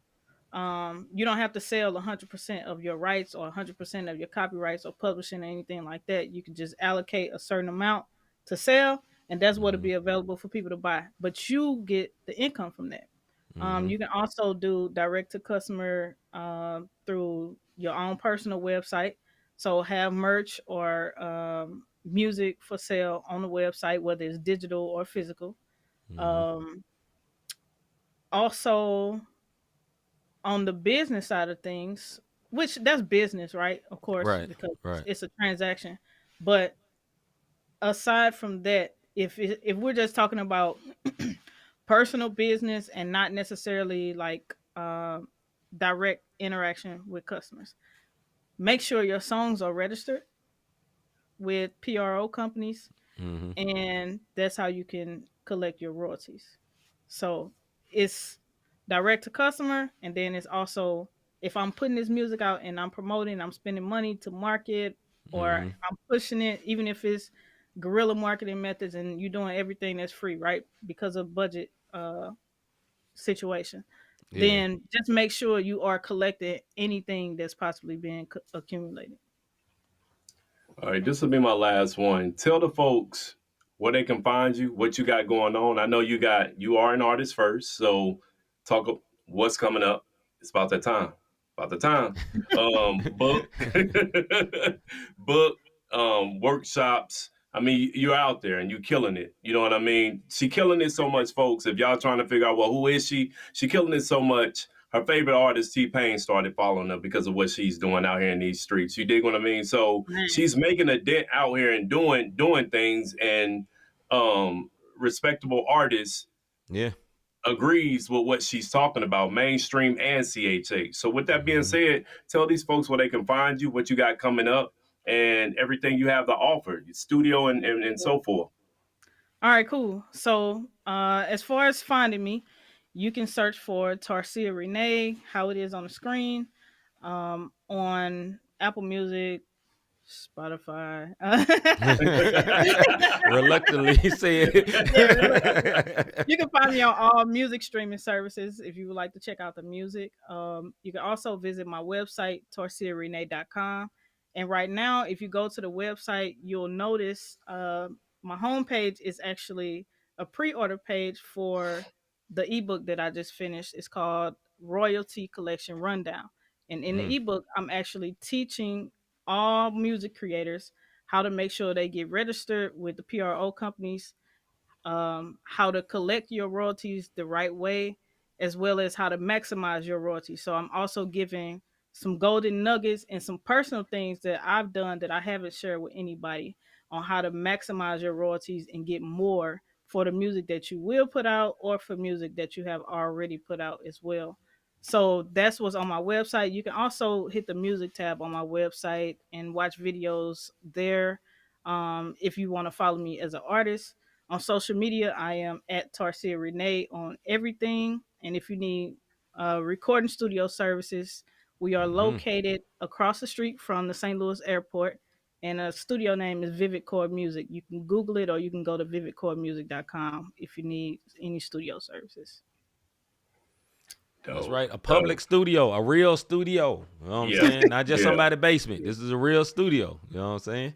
You don't have to sell 100% of your rights or 100% of your copyrights or publishing or anything like that. You can just allocate a certain amount to sell, and that's what will Mm-hmm. be available for people to buy. But you get the income from that. Mm-hmm. You can also do direct to customer through your own personal website. So have merch or music for sale on the website, whether it's digital or physical. Mm-hmm. Um, Also, on the business side of things, which that's business, right? Of course, Right. because Right. it's a transaction. But aside from that, if we're just talking about personal business and not necessarily like direct interaction with customers, make sure your songs are registered with PRO companies, Mm-hmm. and that's how you can collect your royalties. So it's direct to customer, and then it's also, if I'm putting this music out and I'm promoting, I'm spending money to market, or Mm-hmm. I'm pushing it, even if it's guerrilla marketing methods and you're doing everything that's free, right? Because of budget situation, Yeah. then just make sure you are collecting anything that's possibly being accumulated. All right, this will be my last one. Tell the folks where they can find you, what you got going on. I know you are an artist first, so what's coming up. It's about that time. About the time. Book, book, workshops. I mean, you're out there and you're killing it. You know what I mean? She killing it so much, folks. If y'all trying to figure out, well, who is she? She killing it so much. Her favorite artist, T-Pain, started following her because of what she's doing out here in these streets. You dig what I mean? So Man. she's making a dent out here and doing things, and respectable artists Yeah. agrees with what she's talking about, mainstream and CHH. So with that being Mm-hmm. said, tell these folks where they can find you, what you got coming up, and everything you have to offer, your studio and so forth. All right, cool. So, as far as finding me, you can search for Tarcea Renee, how it is on the screen, on Apple Music, Spotify. Reluctantly said. Yeah, reluctantly. You can find me on all music streaming services if you would like to check out the music. You can also visit my website, tarcearenee.com. And right now, if you go to the website, you'll notice my homepage is actually a pre-order page for the ebook that I just finished. It's called Royalty Collection Rundown. And in the Mm, ebook, I'm actually teaching all music creators how to make sure they get registered with the PRO companies, how to collect your royalties the right way, as well as how to maximize your royalties. So I'm also giving some golden nuggets and some personal things that I've done that I haven't shared with anybody on how to maximize your royalties and get more for the music that you will put out or for music that you have already put out as well. So that's what's on my website. You can also hit the music tab on my website and watch videos there. If you want to follow me as an artist, on social media, I am at Tarcea Renee on everything. And if you need recording studio services, we are mm. located across the street from the St. Louis airport. And a studio name is Vivid Chord Music. You can Google it or you can go to vividchordmusic.com if you need any studio services. That's Dope, right. A public dope. studio, a real studio. You know what I'm Yeah, saying? Not just yeah. somebody's basement. This is a real studio. You know what I'm saying?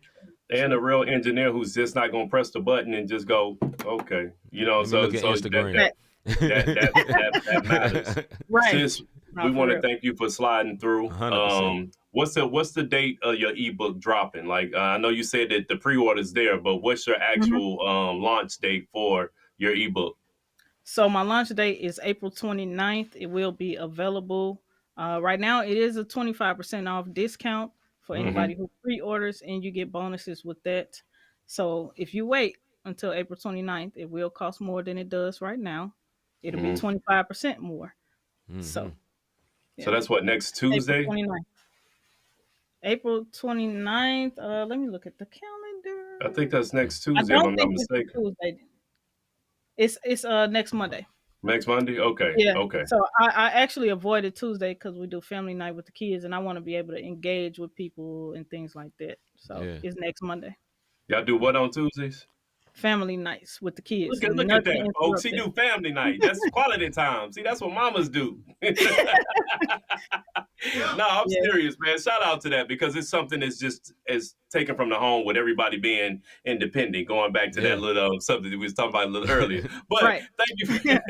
And a real engineer who's just not gonna press the button and just go, okay, you know. Let me So look at so Instagram. that matters. Right. Sis, No, we for want to real. thank you for sliding through. 100%. What's the date of your ebook dropping? Like, I know you said that the pre-order's there, but what's your Mhm. actual launch date for your ebook? So my launch date is April 29th. It will be available. Right now, it is a 25% off discount for Mm-hmm. anybody who pre-orders, and you get bonuses with that. So if you wait until April 29th, it will cost more than it does right now. It'll be Mm-hmm. 25% more. Mm-hmm. So So yeah, that's what, next April Tuesday? 29th. April 29th. Let me look at the I think calendar. that's next I Tuesday, if don't I'm not think it's a mistaken. Tuesday. It's next Monday. Next Monday? Okay, Yeah. okay. So I actually avoided Tuesday because we do family night with the kids, and I want to be able to engage with people and things like that. So Yeah. it's next Monday. Y'all do what on Tuesdays? Family nights with the kids. Look at Nothing that, folks. interrupt He them. do family night. That's quality time. See, that's what mamas do. No, I'm Yeah. serious, man. Shout out to that because it's something that's just as taken from the home with everybody being independent. Going back to that Yeah. little subject we was talking about a little earlier. But Right. thank you,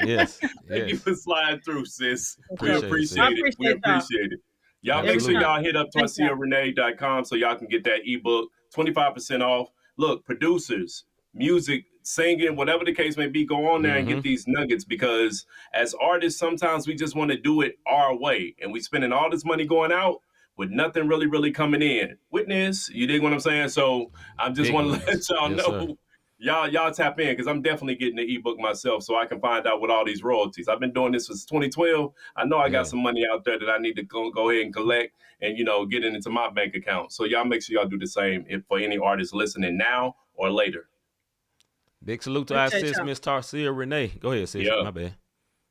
Yes. thank you Yes. for sliding through, sis. We So, Appreciate it, sis. I appreciate it. We appreciate y'all appreciate it. Y'all make sure every Absolutely. time. y'all hit up Thank y'all. TarceaRenee.com so y'all can get that ebook 25% off. Look, producers, music, singing, whatever the case may be, go on there and Mm-hmm. get these nuggets because as artists, sometimes we just want to do it our way and we spending all this money going out with nothing really coming in. Witness, you dig what I'm saying? So I just Big want to let witness. y'all Yes, sir. know y'all tap in because I'm definitely getting the ebook myself so I can find out what all these royalties. I've been doing this since 2012. I know I got some money out there that I need to go ahead and collect and, get it into my bank account. So y'all make sure y'all do the same for any artists listening now or later. Big salute to our sis, Miss Tarcea Renee. Go ahead, sis. Yeah. My bad.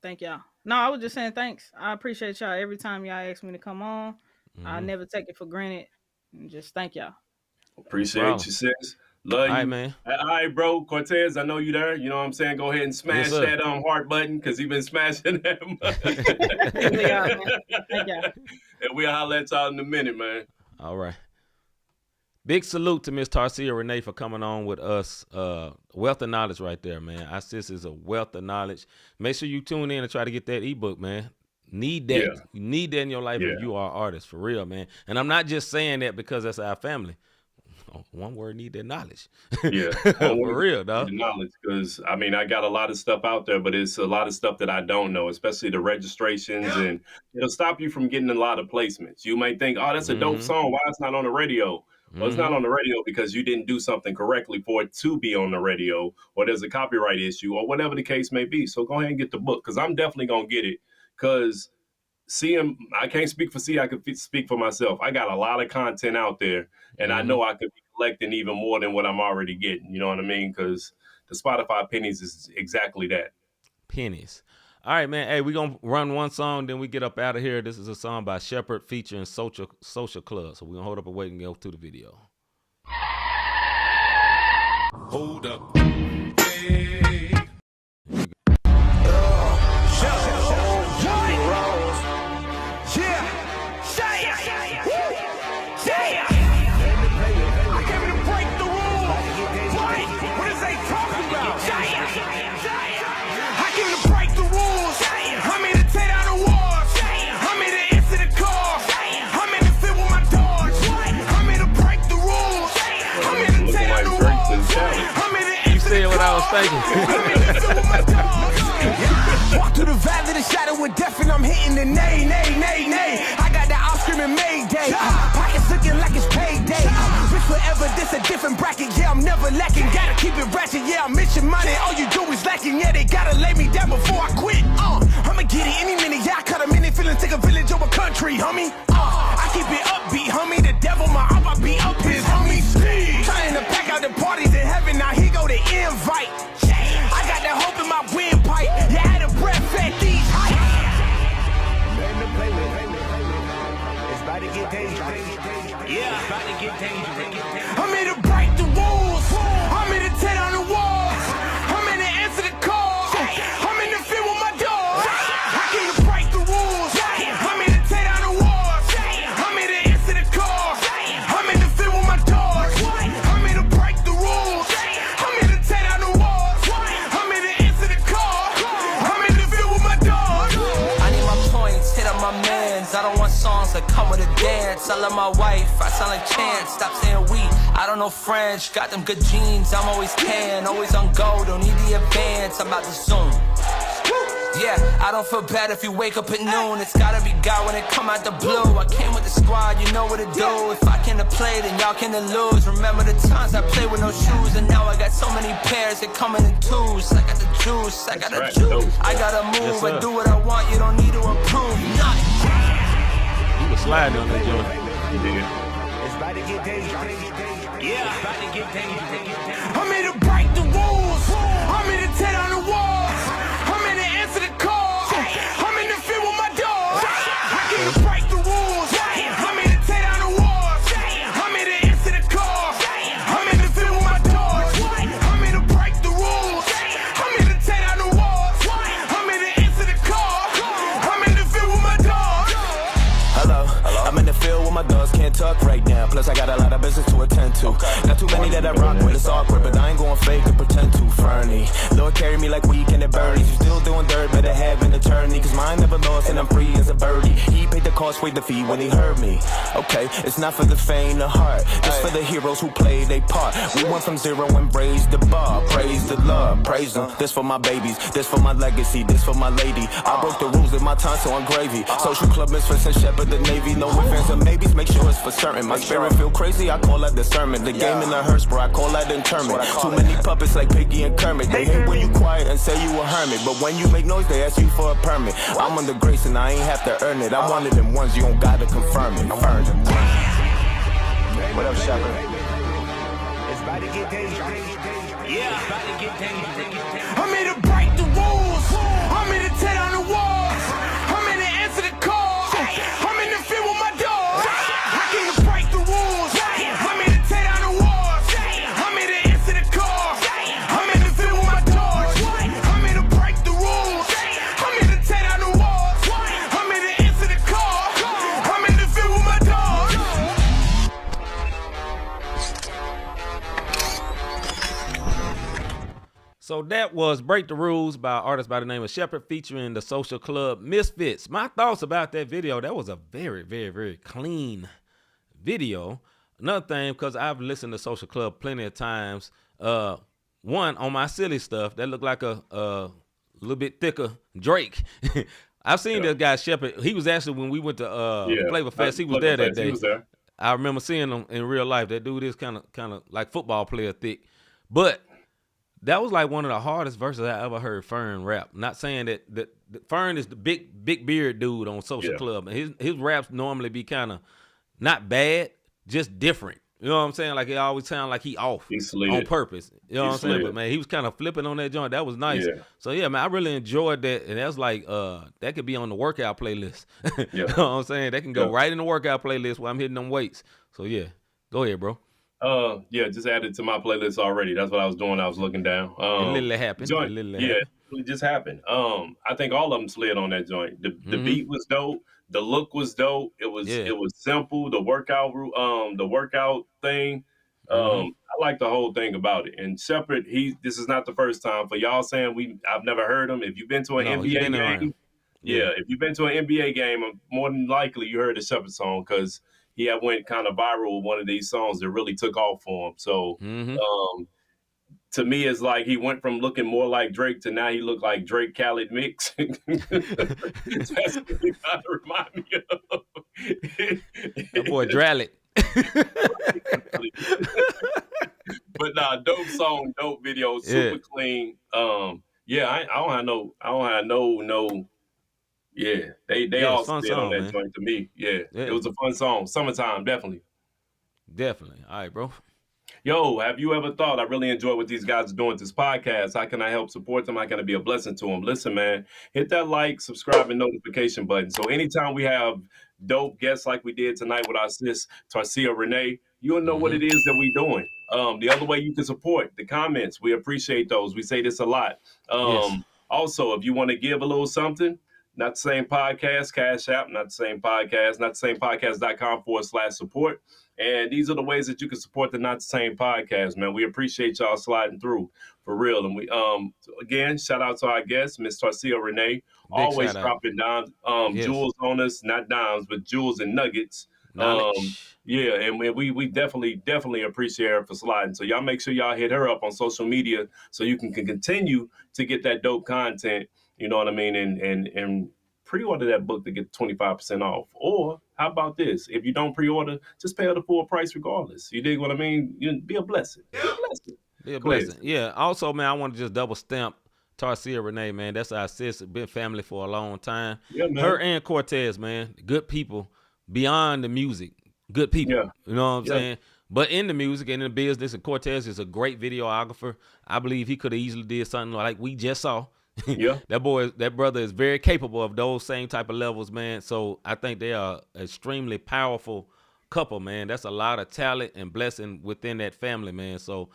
Thank y'all. No, I was just saying thanks. I appreciate y'all every time y'all ask me to come on. I never take it for granted. And just thank y'all. Appreciate you, sis. Love you. All right, man. All right, bro. Cortez, I know you there. You know what I'm saying? Go ahead and smash that heart button because he been smashing that. Thank y'all. And we'll holler at y'all in a minute, man. All right. Big salute to Miss Tarcea Renee for coming on with us. Wealth of knowledge right there, man. Our sis is a wealth of knowledge. Make sure you tune in and try to get that ebook, man. Need that. Yeah. You need that in your life if you are an artist, for real, man. And I'm not just saying that because that's our family. One word, need that knowledge. Yeah. For real, dog. Knowledge, because, I got a lot of stuff out there, but it's a lot of stuff that I don't know, especially the registrations, and it'll stop you from getting a lot of placements. You might think, oh, that's a dope song. Why it's not on the radio? Well, it's not on the radio because you didn't do something correctly for it to be on the radio, or there's a copyright issue, or whatever the case may be. So go ahead and get the book, because I'm definitely going to get it, because I can't speak for C, I can speak for myself. I got a lot of content out there, and I know I could be collecting even more than what I'm already getting. You know what I mean? Because the Spotify pennies is exactly that. Pennies. All right, man. Hey, we're going to run one song, then we get up out of here. This is a song by Shepherd featuring Social Club. So we're going to hold up and wait and go to the video. Hold up. Hey. Walk through the valley of the shadow with death and I'm hitting the nay. I got that out screaming Mayday. Pockets looking like it's payday. Rich forever, this a different bracket. Yeah, I'm never lacking. Gotta keep it ratchet. Yeah, I'm missing money. All you do is lacking. Yeah, they gotta lay me down before I quit. I'ma get it any minute. Yeah, I cut a minute. Feeling take a village over country, homie. I keep it upbeat, homie. The devil, my up, I be up his homie. Trying to pack out the parties in heaven. Now he go to invite. I got that hope in my windpipe. Yeah, I had a breath at these heights. It's about to get dangerous. Yeah, it's about to get dangerous. I'm here to break the rules. I'm here to tear down the walls. I'm here to answer the call. I'm in the field with my dogs. I came to break the rules. I'm here to tear down the walls. I'm here to answer the call. I'm in the field with my dogs. I'm here to break the rules. I'm here to tear down the walls. I'm here to answer the call. I'm in the field with my dogs. I need my points, hit up my mans. I don't want songs that come with a dance. I love my wife, I sound like Chance. Stop saying we, I don't know French. Got them good genes, I'm always tan. Always on go, don't need the advance. I'm about to zoom. Yeah, I don't feel bad if you wake up at noon. It's gotta be God when it come out the blue. I came with the squad, you know what to do. If I can play, then y'all can lose. Remember the times I played with no shoes, and now I got so many pairs that come in twos. I got the juice, I got the juice. I gotta move, I do what I want. You don't need to improve nothing. You was sliding on that joint. It's about to get dangerous. Yeah, it's about to get dangerous. I'm here to break the rules. I'm here to tear down the walls. I'm here to answer the call. I'm in the field with my dogs. I came to break the rules. I'm here to tear down the walls. I'm here to answer the call. I'm in the field with my dogs. I'm here to break the rules. I'm here to tear down the walls. I'm here to answer the call. I'm in the field with my dogs. Hello, I'm in the field with my dogs. Can't talk right now. Plus I got a lot of business to attend to. Not too many that I rock with. It's awkward, but I ain't going fake or pretend to. Fernie, Lord carry me like weekend at birdies. You still doing dirt, better have an attorney. Cause mine never lost and I'm free as a birdie. He paid the cost, paid the fee when he heard me. Okay, it's not for the faint of heart, just for the heroes who played their part. We went from zero and raised the bar. Praise the Lord, praise them. This for my babies, this for my legacy, this for my lady. I broke the rules in my time, so I'm gravy. Social club misfits and shepherd the Navy. No offense or maybes, make sure it's for certain. My spirit feel crazy, I call that discernment. The game in the hearse, bro, I call that internment. Too many puppets like Piggy and Kermit. They hate when you quiet and say you a hermit, but when you make noise, they ask you for a permit. I'm under grace and I ain't have to earn it. I'm one of them ones you don't gotta confirm it. What up, Shepard? It's about to get dangerous. Yeah, about to get dangerous. I'm here to break the rules. I'm here to tear down the walls. I'm here to answer the call. I'm in the field with my dogs. I came to break the rules. I'm here to tear down the walls. I'm here to answer the call. I'm in the field with my dogs. I'm here to break the rules. I'm here to tear down the walls. I'm here to answer the call. I'm in the field with my dogs. So that was Break the Rules by an artist by the name of Shepherd featuring the Social Club Misfits. My thoughts about that video, that was a very, very, very clean video. Another thing, because I've listened to Social Club plenty of times, one, on my silly stuff, that looked like a little bit thicker Drake. I've seen this guy Shepherd. He was actually, when we went to Flavor Fest, he was there that day. He was there. I remember seeing him in real life. That dude is kind of like football player thick. But that was like one of the hardest verses I ever heard Fern rap. Not saying that Fern is the big beard dude on Social Club. And his raps normally be kind of not bad, just different. You know what I'm saying? Like it always sound like he off on purpose. You know what I'm saying? But man, he was kind of flipping on that joint. That was nice. Yeah. So yeah, man, I really enjoyed that. And that's like that could be on the workout playlist. You know what I'm saying? That can go right in the workout playlist while I'm hitting them weights. So yeah, go ahead, bro. Just added to my playlist already. That's what I was doing. I was looking down. It literally happened. It just happened. I think all of them slid on that joint. The beat was dope. The look was dope. It was simple. The workout thing. I like the whole thing about it. And Shepherd, this is not the first time for y'all saying I've never heard him. If you've been to an NBA game, if you've been to an NBA game, more than likely you heard the Shepherd song because he had went kind of viral with one of these songs that really took off for him. So to me, it's like he went from looking more like Drake to now he look like Drake Khaled mix. That's what he kind of remind me of. That boy Drallet. But nah, dope song, dope video, super clean. I don't have no. Yeah, they all stayed on that joint to me. Yeah, it was a fun song. Summertime, definitely. Definitely. All right, bro. Yo, have you ever thought, I really enjoy what these guys are doing with this podcast. How can I help support them? How can I be a blessing to them? Listen, man, hit that like, subscribe, and notification button. So anytime we have dope guests like we did tonight with our sis, Tarcea Renee, you'll know what it is that we're doing. The other way you can support, the comments, we appreciate those. We say this a lot. Also, if you want to give a little something, Not the Same Podcast, Cash App, Not the Same Podcast, notthesamepodcast.com/support. And these are the ways that you can support the Not the Same Podcast, man. We appreciate y'all sliding through for real. And we again, shout out to our guest, Miss Tarcea Renee, always dropping dimes, jewels on us, not dimes, but jewels and nuggets. And we definitely appreciate her for sliding. So y'all make sure y'all hit her up on social media so you can continue to get that dope content. You know what I mean? And pre-order that book to get 25% off. Or how about this? If you don't pre-order, just pay her the full price regardless. You dig what I mean? You be a blessing. Be a blessing. Yeah. Also, man, I want to just double stamp Tarcea Renee, man. That's our sis. Been family for a long time. Yeah, man. Her and Cortez, man. Good people. Beyond the music. Good people. Yeah. You know what I'm saying? But in the music and in the business, and Cortez is a great videographer. I believe he could have easily did something like we just saw. Yeah. That brother is very capable of those same type of levels, man. So I think they are extremely powerful couple, man. That's a lot of talent and blessing within that family, man. So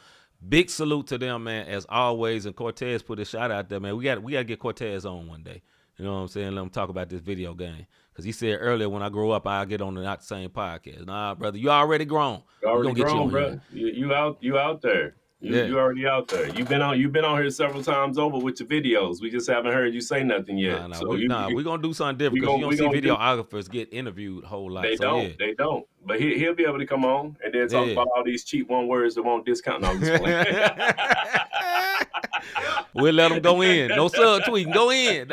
big salute to them, man, as always. And Cortez put a shout out there, man. We got to get Cortez on one day. You know what I'm saying? Let him talk about this video game. Because he said earlier, when I grow up, I'll get on the Not the Same Podcast. Nah, brother, you already grown. You already grown, bro. You out there. You already out there. You've been on here several times over with your videos. We just haven't heard you say nothing yet. We're gonna do something different because you don't see videographers get interviewed a whole lot. They don't. But he'll be able to come on and then talk about all these cheap one words that won't discount. No, I'm just playing. We'll let them go in. No subtweeting. Go in.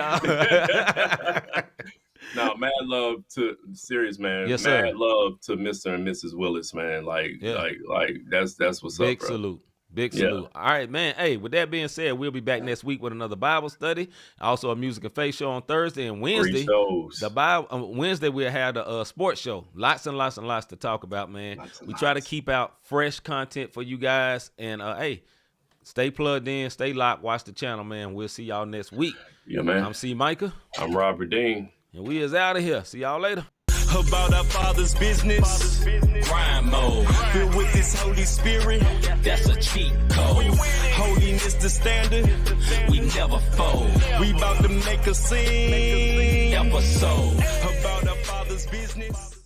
No, mad love to serious man. Yes, mad sir. love to Mr. and Mrs. Willis, man. Like that's what's up, Big bro. salute. Big Yeah. salute. All right, man. Hey, with that being said, we'll be back next week with another Bible study. Also, a music and faith show on Thursday and Wednesday. 3 shows. The Bible Wednesday we'll have a sports show. Lots and lots and lots to talk about, man. We try to keep out fresh content for you guys. And hey, stay plugged in, stay locked, watch the channel, man. We'll see y'all next week. Yeah, man. I'm C-Micah. I'm Robert Dean. And we is out of here. See y'all later. About our Father's business. Grind mode. Filled with this Holy Spirit. That's a cheat code. Holiness the standard. We never fold. We about to make a scene. Episode. About our Father's business.